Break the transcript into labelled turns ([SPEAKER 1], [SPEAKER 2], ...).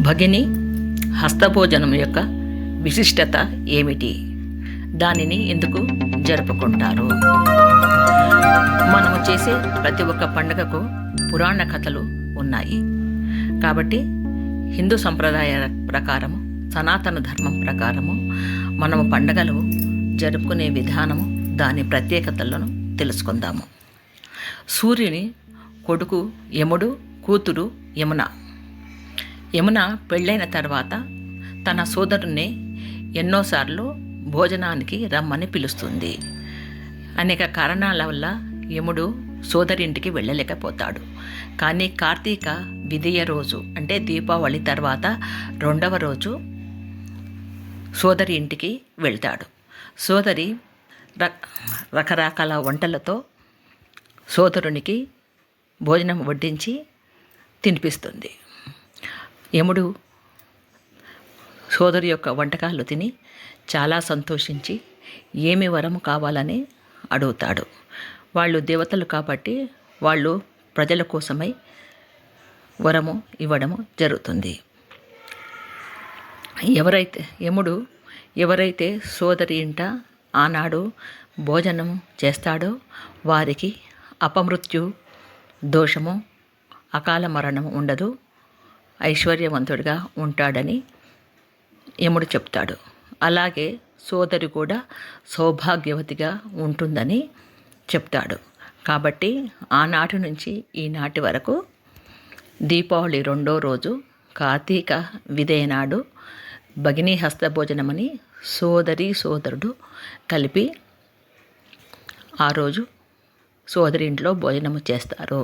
[SPEAKER 1] భగిని హస్తభోజనం యొక్క విశిష్టత ఏమిటి? దానిని ఎందుకు జరుపుకుంటారు? మనము చేసే ప్రతి ఒక్క పండుగకు పురాణ కథలు ఉన్నాయి. కాబట్టి హిందూ సంప్రదాయ ప్రకారము, సనాతన ధర్మం ప్రకారము మనము పండుగలు జరుపుకునే విధానము, దాని ప్రత్యేకతలను తెలుసుకుందాము. సూర్యుని కొడుకు యముడు, కూతురు యమున. యమున పెళ్ళైన తర్వాత తన సోదరుణ్ణి ఎన్నోసార్లు భోజనానికి రమ్మని పిలుస్తుంది. అనేక కారణాల వల్ల యముడు సోదరింటికి వెళ్ళలేకపోతాడు. కానీ కార్తీక విదియ రోజు, అంటే దీపావళి తర్వాత 2వ రోజు సోదరి ఇంటికి వెళ్తాడు. సోదరి రకరకాల వంటలతో సోదరునికి భోజనం వడ్డించి తినిపిస్తుంది. యముడు సోదరి యొక్క వంటకాలు తిని చాలా సంతోషించి ఏమి వరము కావాలని అడుగుతాడు. వాళ్ళు దేవతలు కాబట్టి వాళ్ళు ప్రజల కోసమై వరము ఇవ్వడము జరుగుతుంది. యముడు ఎవరైతే సోదరి ఇంట ఆనాడు భోజనం చేస్తాడో వారికి అపమృత్యు దోషము, అకాల మరణము ఉండదు, ఐశ్వర్యవంతుడిగా ఉంటాడని యముడు చెప్తాడు. అలాగే సోదరి కూడా సౌభాగ్యవతిగా ఉంటుందని చెప్తాడు. కాబట్టి ఆనాటి నుంచి ఈనాటి వరకు దీపావళి 2వ రోజు కార్తీక విదియ నాడు భగినీ హస్తభోజనమని సోదరుడు కలిపి ఆ రోజు సోదరి ఇంట్లో భోజనము చేస్తారు.